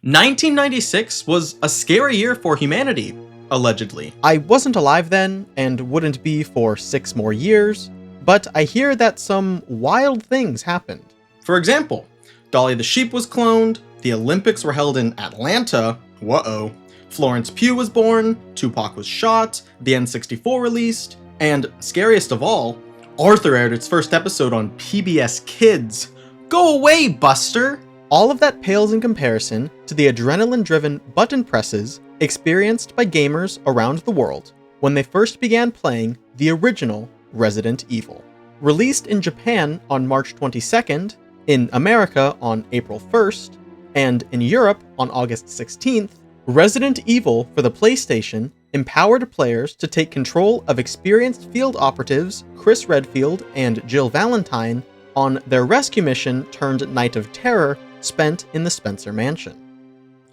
1996 was a scary year for humanity, allegedly. I wasn't alive then, and wouldn't be for 6 more years, but I hear that some wild things happened. For example, Dolly the Sheep was cloned, the Olympics were held in Atlanta, whoa, Florence Pugh was born, Tupac was shot, the N64 released, and scariest of all, Arthur aired its first episode on PBS Kids. Go away, Buster! All of that pales in comparison to the adrenaline-driven button presses experienced by gamers around the world when they first began playing the original Resident Evil. Released in Japan on March 22nd, in America on April 1st, and in Europe on August 16th, Resident Evil for the PlayStation empowered players to take control of experienced field operatives Chris Redfield and Jill Valentine on their rescue mission turned Night of Terror spent in the Spencer Mansion.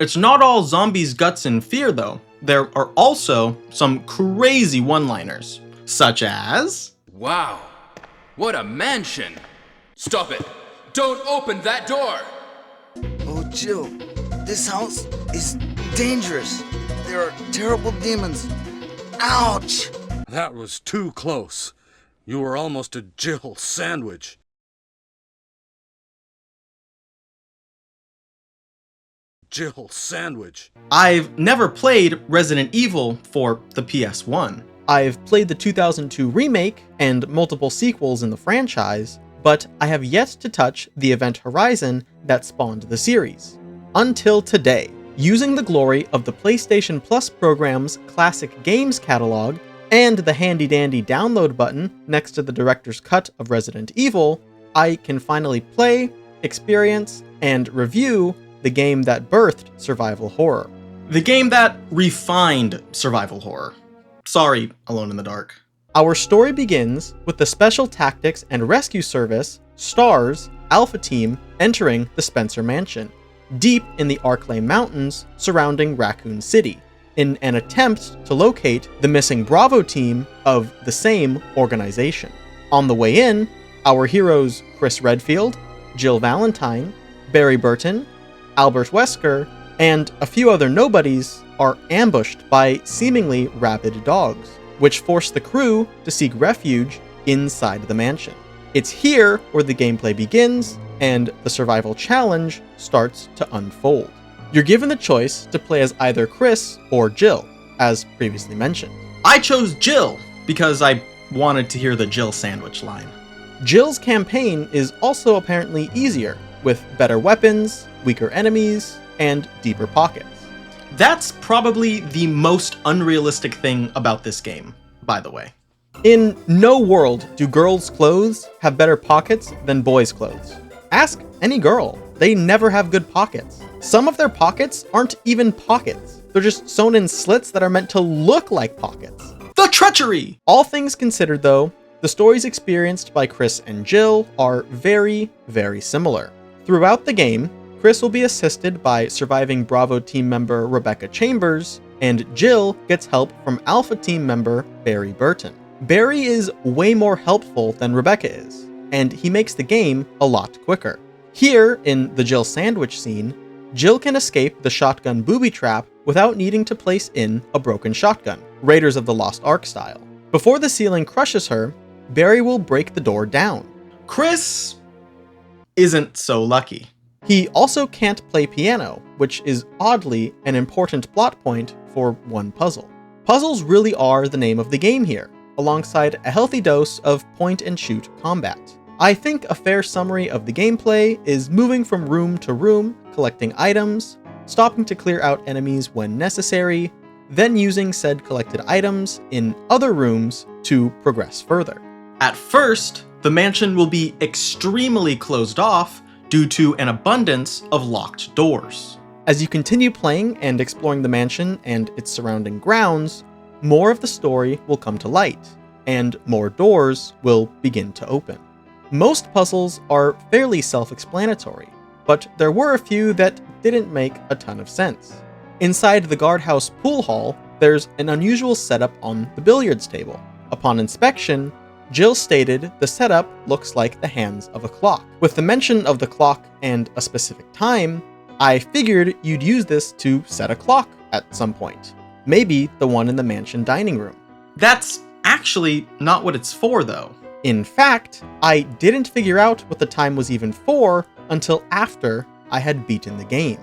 It's not all zombies, guts, and fear, though. There are also some crazy one-liners, such as... Wow, what a mansion! Stop it! Don't open that door! Oh, Jill, this house is dangerous. There are terrible demons. Ouch! That was too close. You were almost a Jill sandwich. Jill sandwich. I've never played Resident Evil for the PS1. I've played the 2002 remake and multiple sequels in the franchise, but I have yet to touch the event horizon that spawned the series. Until today, using the glory of the PlayStation Plus program's classic games catalog and the handy-dandy download button next to the director's cut of Resident Evil, I can finally play, experience, and review the game that birthed survival horror. The game that refined survival horror. Sorry, Alone in the Dark. Our story begins with the Special Tactics and Rescue Service, STARS, Alpha Team entering the Spencer Mansion, deep in the Arklay Mountains surrounding Raccoon City, in an attempt to locate the missing Bravo team of the same organization. On the way in, our heroes Chris Redfield, Jill Valentine, Barry Burton, Albert Wesker, and a few other nobodies are ambushed by seemingly rabid dogs, which force the crew to seek refuge inside the mansion. It's here where the gameplay begins, and the survival challenge starts to unfold. You're given the choice to play as either Chris or Jill, as previously mentioned. I chose Jill because I wanted to hear the Jill sandwich line. Jill's campaign is also apparently easier, with better weapons, weaker enemies, and deeper pockets. That's probably the most unrealistic thing about this game, by the way. In no world do girls' clothes have better pockets than boys' clothes. Ask any girl. They never have good pockets. Some of their pockets aren't even pockets. They're just sewn in slits that are meant to look like pockets. The treachery! All things considered, though, the stories experienced by Chris and Jill are very, very similar. Throughout the game, Chris will be assisted by surviving Bravo team member Rebecca Chambers, and Jill gets help from Alpha team member Barry Burton. Barry is way more helpful than Rebecca is, and he makes the game a lot quicker. Here, in the Jill sandwich scene, Jill can escape the shotgun booby trap without needing to place in a broken shotgun, Raiders of the Lost Ark style. Before the ceiling crushes her, Barry will break the door down. Chris isn't so lucky. He also can't play piano, which is oddly an important plot point for one puzzle. Puzzles really are the name of the game here, alongside a healthy dose of point-and-shoot combat. I think a fair summary of the gameplay is moving from room to room, collecting items, stopping to clear out enemies when necessary, then using said collected items in other rooms to progress further. At first, the mansion will be extremely closed off due to an abundance of locked doors. As you continue playing and exploring the mansion and its surrounding grounds, more of the story will come to light, and more doors will begin to open. Most puzzles are fairly self-explanatory, but there were a few that didn't make a ton of sense. Inside the guardhouse pool hall, there's an unusual setup on the billiards table. Upon inspection, Jill stated the setup looks like the hands of a clock. With the mention of the clock and a specific time, I figured you'd use this to set a clock at some point. Maybe the one in the mansion dining room. That's actually not what it's for, though. In fact, I didn't figure out what the time was even for until after I had beaten the game.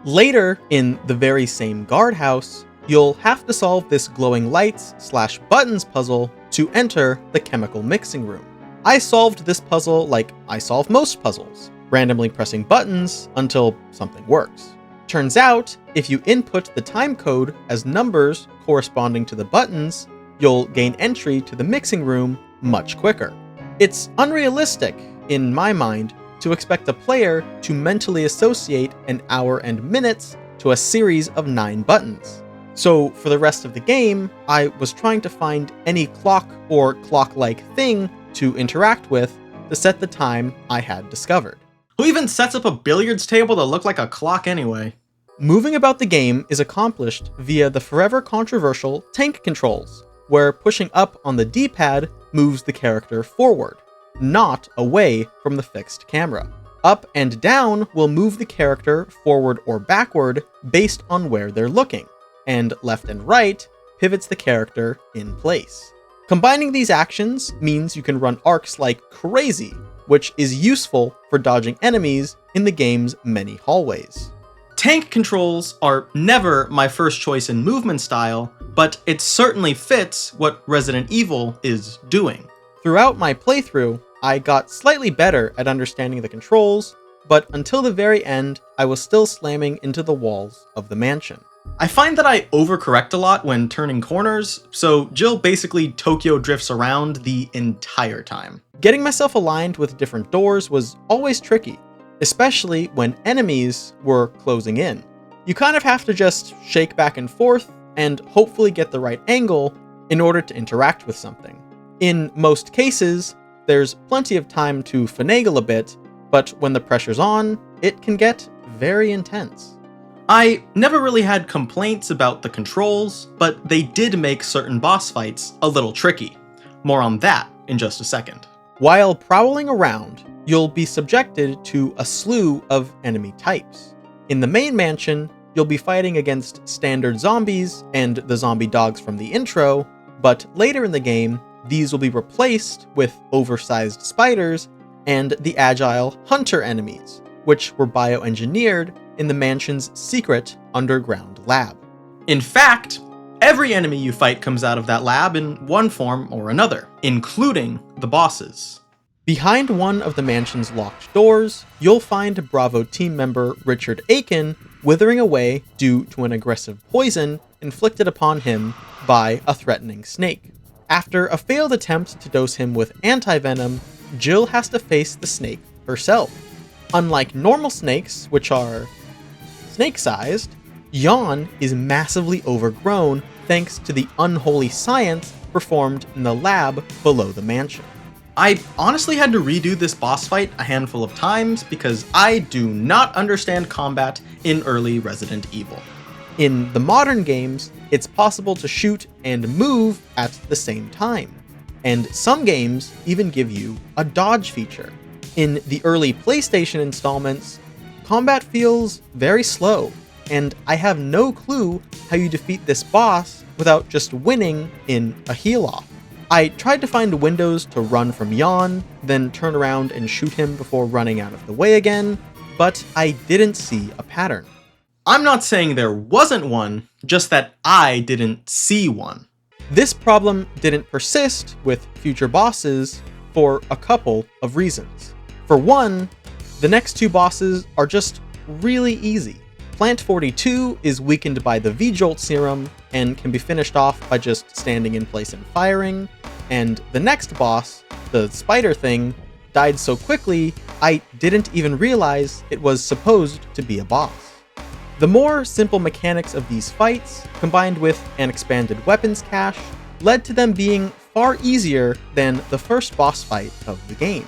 Later, in the very same guardhouse, you'll have to solve this glowing lights/buttons puzzle to enter the chemical mixing room. I solved this puzzle like I solve most puzzles, randomly pressing buttons until something works. Turns out, if you input the time code as numbers corresponding to the buttons, you'll gain entry to the mixing room much quicker. It's unrealistic, in my mind, to expect a player to mentally associate an hour and minutes to a series of 9 buttons. So for the rest of the game, I was trying to find any clock or clock-like thing to interact with to set the time I had discovered. Who even sets up a billiards table to look like a clock anyway? Moving about the game is accomplished via the forever controversial tank controls, where pushing up on the D-pad moves the character forward, not away from the fixed camera. Up and down will move the character forward or backward based on where they're looking, and left and right pivots the character in place. Combining these actions means you can run arcs like crazy, which is useful for dodging enemies in the game's many hallways. Tank controls are never my first choice in movement style, but it certainly fits what Resident Evil is doing. Throughout my playthrough, I got slightly better at understanding the controls, but until the very end, I was still slamming into the walls of the mansion. I find that I overcorrect a lot when turning corners, so Jill basically Tokyo drifts around the entire time. Getting myself aligned with different doors was always tricky, especially when enemies were closing in. You kind of have to just shake back and forth and hopefully get the right angle in order to interact with something. In most cases, there's plenty of time to finagle a bit, but when the pressure's on, it can get very intense. I never really had complaints about the controls, but they did make certain boss fights a little tricky. More on that in just a second. While prowling around, you'll be subjected to a slew of enemy types. In the main mansion, you'll be fighting against standard zombies and the zombie dogs from the intro, but later in the game, these will be replaced with oversized spiders and the agile hunter enemies, which were bioengineered in the mansion's secret underground lab. In fact, every enemy you fight comes out of that lab in one form or another, including the bosses. Behind one of the mansion's locked doors, you'll find Bravo team member Richard Aiken withering away due to an aggressive poison inflicted upon him by a threatening snake. After a failed attempt to dose him with anti-venom, Jill has to face the snake herself. Unlike normal snakes, which are snake-sized, Yawn is massively overgrown thanks to the unholy science performed in the lab below the mansion. I honestly had to redo this boss fight a handful of times because I do not understand combat in early Resident Evil. In the modern games, it's possible to shoot and move at the same time, and some games even give you a dodge feature. In the early PlayStation installments, combat feels very slow, and I have no clue how you defeat this boss without just winning in a heal-off. I tried to find windows to run from Yawn, then turn around and shoot him before running out of the way again, but I didn't see a pattern. I'm not saying there wasn't one, just that I didn't see one. This problem didn't persist with future bosses for a couple of reasons. For one, the next 2 bosses are just really easy. Plant 42 is weakened by the V-Jolt serum and can be finished off by just standing in place and firing, and the next boss, the spider thing, died so quickly I didn't even realize it was supposed to be a boss. The more simple mechanics of these fights, combined with an expanded weapons cache, led to them being far easier than the first boss fight of the game.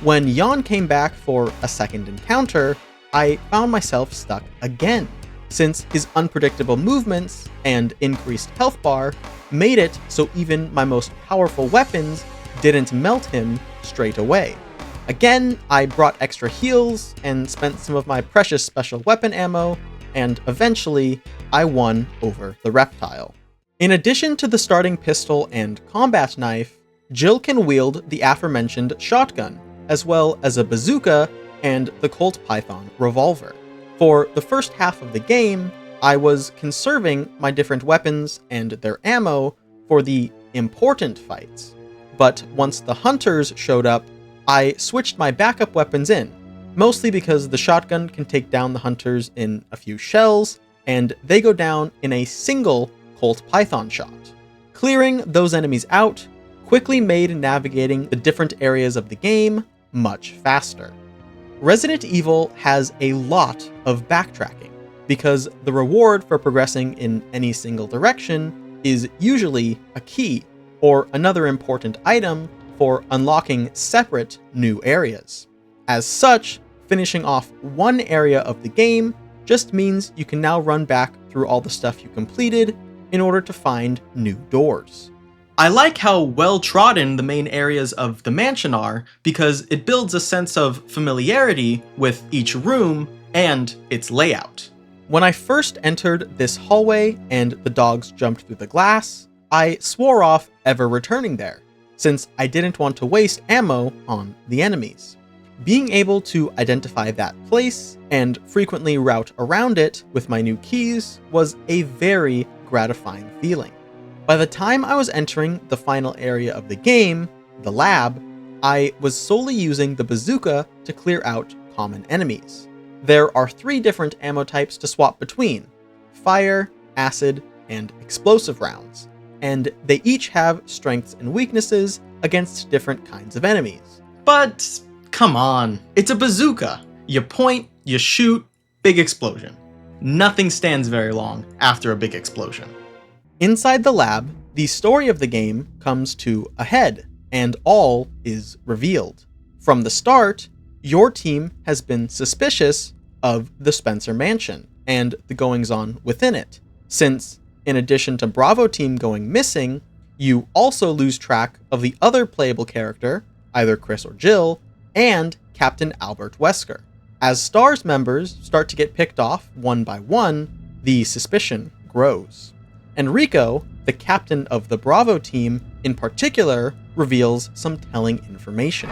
When Yawn came back for a second encounter, I found myself stuck again, since his unpredictable movements and increased health bar made it so even my most powerful weapons didn't melt him straight away. Again, I brought extra heals and spent some of my precious special weapon ammo, and eventually, I won over the reptile. In addition to the starting pistol and combat knife, Jill can wield the aforementioned shotgun, as well as a bazooka and the Colt Python revolver. For the first half of the game, I was conserving my different weapons and their ammo for the important fights, but once the hunters showed up, I switched my backup weapons in, mostly because the shotgun can take down the hunters in a few shells, and they go down in a single Colt Python shot. Clearing those enemies out quickly made navigating the different areas of the game much faster. Resident Evil has a lot of backtracking, because the reward for progressing in any single direction is usually a key, or another important item for unlocking separate new areas. As such, finishing off one area of the game just means you can now run back through all the stuff you completed in order to find new doors. I like how well-trodden the main areas of the mansion are, because it builds a sense of familiarity with each room and its layout. When I first entered this hallway and the dogs jumped through the glass, I swore off ever returning there, since I didn't want to waste ammo on the enemies. Being able to identify that place and frequently route around it with my new keys was a very gratifying feeling. By the time I was entering the final area of the game, the lab, I was solely using the bazooka to clear out common enemies. There are 3 different ammo types to swap between: fire, acid, and explosive rounds, and they each have strengths and weaknesses against different kinds of enemies. But come on, it's a bazooka. You point, you shoot, big explosion. Nothing stands very long after a big explosion. Inside the lab, the story of the game comes to a head, and all is revealed. From the start, your team has been suspicious of the Spencer Mansion and the goings-on within it, since, in addition to Bravo Team going missing, you also lose track of the other playable character, either Chris or Jill, and Captain Albert Wesker. As STARS members start to get picked off one by one, the suspicion grows. Enrico, the captain of the Bravo team, in particular, reveals some telling information,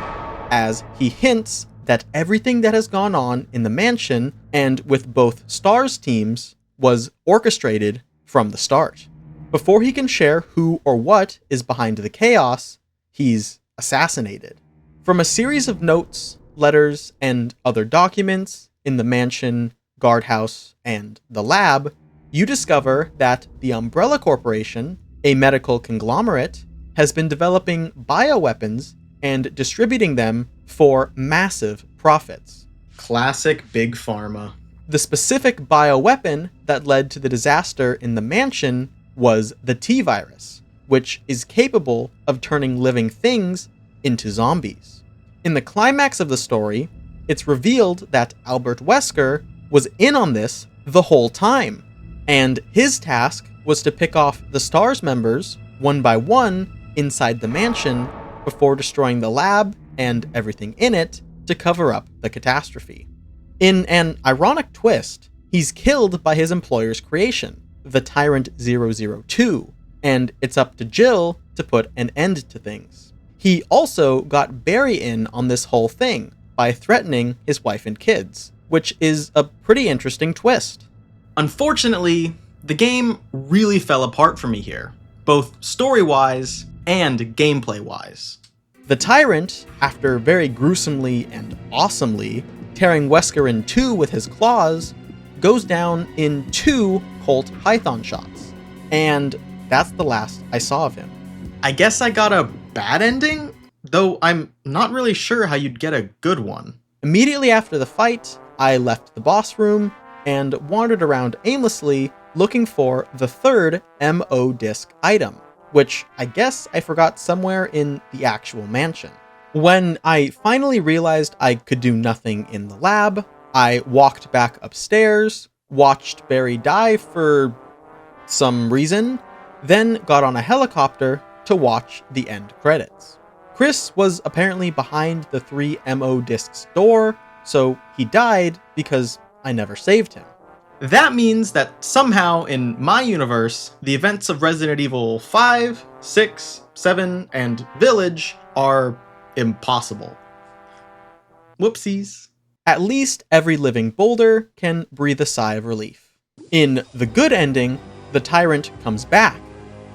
as he hints that everything that has gone on in the mansion and with both STARS teams was orchestrated from the start. Before he can share who or what is behind the chaos, he's assassinated. From a series of notes, letters, and other documents in the mansion, guardhouse, and the lab, you discover that the Umbrella Corporation, a medical conglomerate, has been developing bioweapons and distributing them for massive profits. Classic Big Pharma. The specific bioweapon that led to the disaster in the mansion was the T-virus, which is capable of turning living things into zombies. In the climax of the story, it's revealed that Albert Wesker was in on this the whole time, and his task was to pick off the STARS members one by one inside the mansion before destroying the lab and everything in it to cover up the catastrophe. In an ironic twist, he's killed by his employer's creation, the Tyrant 002, and it's up to Jill to put an end to things. He also got Barry in on this whole thing by threatening his wife and kids, which is a pretty interesting twist. Unfortunately, the game really fell apart for me here, both story-wise and gameplay-wise. The Tyrant, after very gruesomely and awesomely tearing Wesker in two with his claws, goes down in 2 Colt Python shots, and that's the last I saw of him. I guess I got a bad ending, though I'm not really sure how you'd get a good one. Immediately after the fight, I left the boss room and wandered around aimlessly looking for the 3rd MO disc item, which I guess I forgot somewhere in the actual mansion. When I finally realized I could do nothing in the lab, I walked back upstairs, watched Barry die for some reason, then got on a helicopter to watch the end credits. Chris was apparently behind the 3 MO discs door, so he died because I never saved him. That means that somehow in my universe, the events of Resident Evil 5, 6, 7, and Village are impossible. Whoopsies. At least every living boulder can breathe a sigh of relief. In the good ending, the tyrant comes back.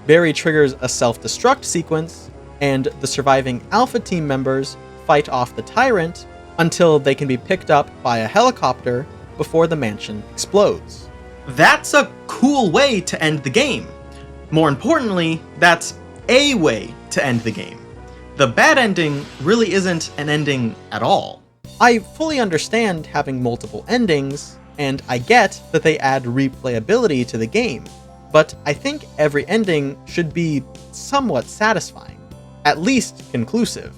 Barry triggers a self-destruct sequence, and the surviving Alpha Team members fight off the tyrant until they can be picked up by a helicopter before the mansion explodes. That's a cool way to end the game. More importantly, that's a way to end the game. The bad ending really isn't an ending at all. I fully understand having multiple endings, and I get that they add replayability to the game, but I think every ending should be somewhat satisfying, at least conclusive.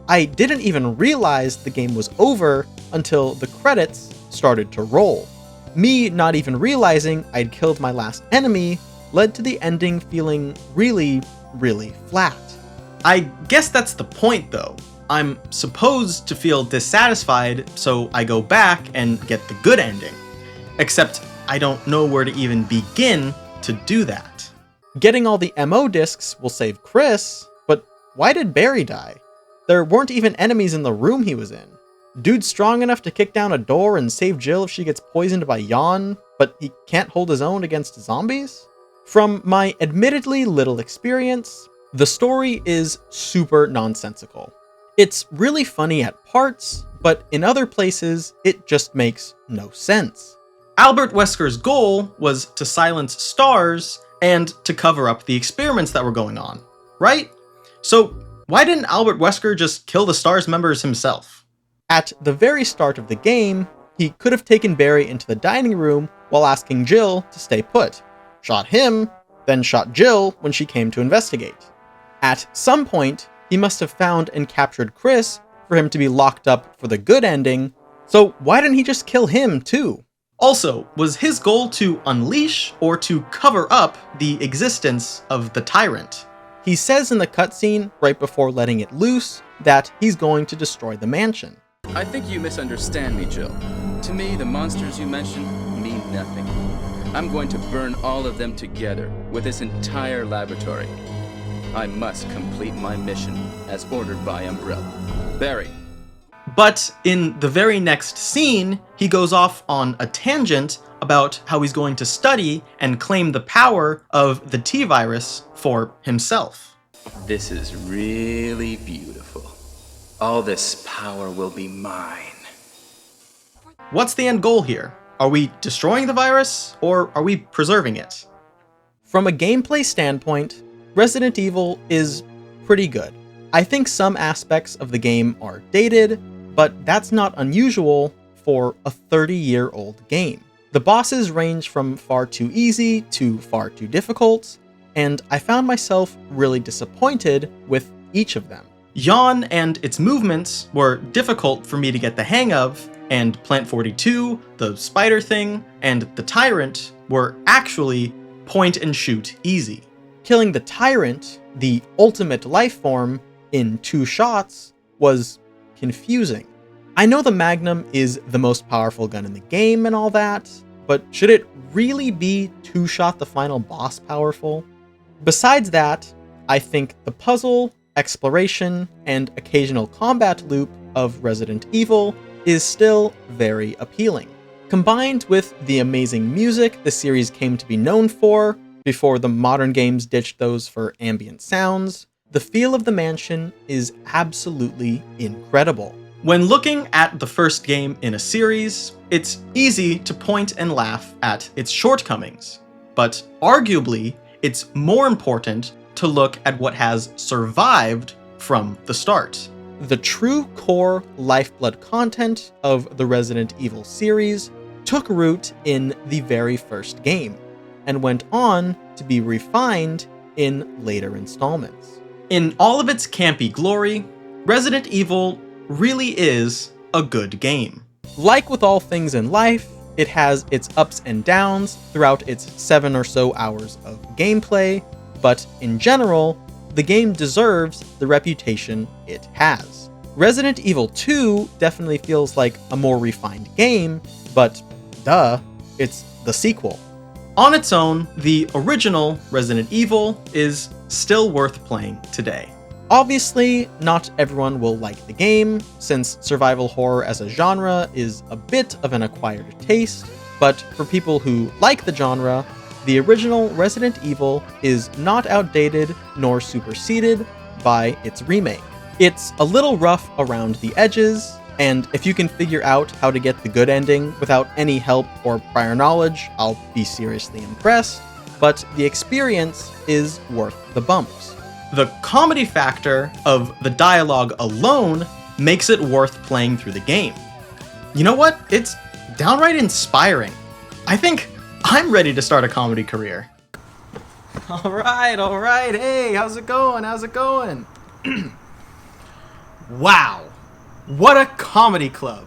I didn't even realize the game was over until the credits started to roll. Me not even realizing I'd killed my last enemy led to the ending feeling really, really flat. I guess that's the point though. I'm supposed to feel dissatisfied, so I go back and get the good ending. Except I don't know where to even begin to do that. Getting all the MO discs will save Chris, but why did Barry die? There weren't even enemies in the room he was in. Dude's strong enough to kick down a door and save Jill if she gets poisoned by Jan, but he can't hold his own against zombies? From my admittedly little experience, the story is super nonsensical. It's really funny at parts, but in other places, it just makes no sense. Albert Wesker's goal was to silence stars and to cover up the experiments that were going on, right? So why didn't Albert Wesker just kill the stars members himself? At the very start of the game, he could have taken Barry into the dining room while asking Jill to stay put, shot him, then shot Jill when she came to investigate. At some point, he must have found and captured Chris for him to be locked up for the good ending, so why didn't he just kill him too? Also, was his goal to unleash or to cover up the existence of the tyrant? He says in the cutscene right before letting it loose that he's going to destroy the mansion. I think you misunderstand me, Jill. To me, the monsters you mentioned mean nothing. I'm going to burn all of them together with this entire laboratory. I must complete my mission as ordered by Umbrella. Barry. But in the very next scene, he goes off on a tangent about how he's going to study and claim the power of the T-virus for himself. This is really beautiful. All this power will be mine. What's the end goal here? Are we destroying the virus, or are we preserving it? From a gameplay standpoint, Resident Evil is pretty good. I think some aspects of the game are dated, but that's not unusual for a 30-year-old game. The bosses range from far too easy to far too difficult, and I found myself really disappointed with each of them. Jan and its movements were difficult for me to get the hang of, and Plant 42, the spider thing, and the tyrant were actually point and shoot easy. Killing the tyrant, the ultimate life form, in 2 shots was confusing. I know the Magnum is the most powerful gun in the game and all that, but should it really be 2-shot the final boss powerful? Besides that, I think the puzzle, exploration, and occasional combat loop of Resident Evil is still very appealing. Combined with the amazing music the series came to be known for, before the modern games ditched those for ambient sounds, the feel of the mansion is absolutely incredible. When looking at the first game in a series, it's easy to point and laugh at its shortcomings, but arguably, it's more important to look at what has survived from the start. The true core lifeblood content of the Resident Evil series took root in the very first game, and went on to be refined in later installments. In all of its campy glory, Resident Evil really is a good game. Like with all things in life, it has its ups and downs throughout its 7 or so hours of gameplay, but in general, the game deserves the reputation it has. Resident Evil 2 definitely feels like a more refined game, but duh, it's the sequel. On its own, the original Resident Evil is still worth playing today. Obviously, not everyone will like the game, since survival horror as a genre is a bit of an acquired taste, but for people who like the genre, the original Resident Evil is not outdated nor superseded by its remake. It's a little rough around the edges, and if you can figure out how to get the good ending without any help or prior knowledge, I'll be seriously impressed, but the experience is worth the bumps. The comedy factor of the dialogue alone makes it worth playing through the game. You know what? It's downright inspiring. I think I'm ready to start a comedy career. All right. Hey, how's it going? Wow. What a comedy club.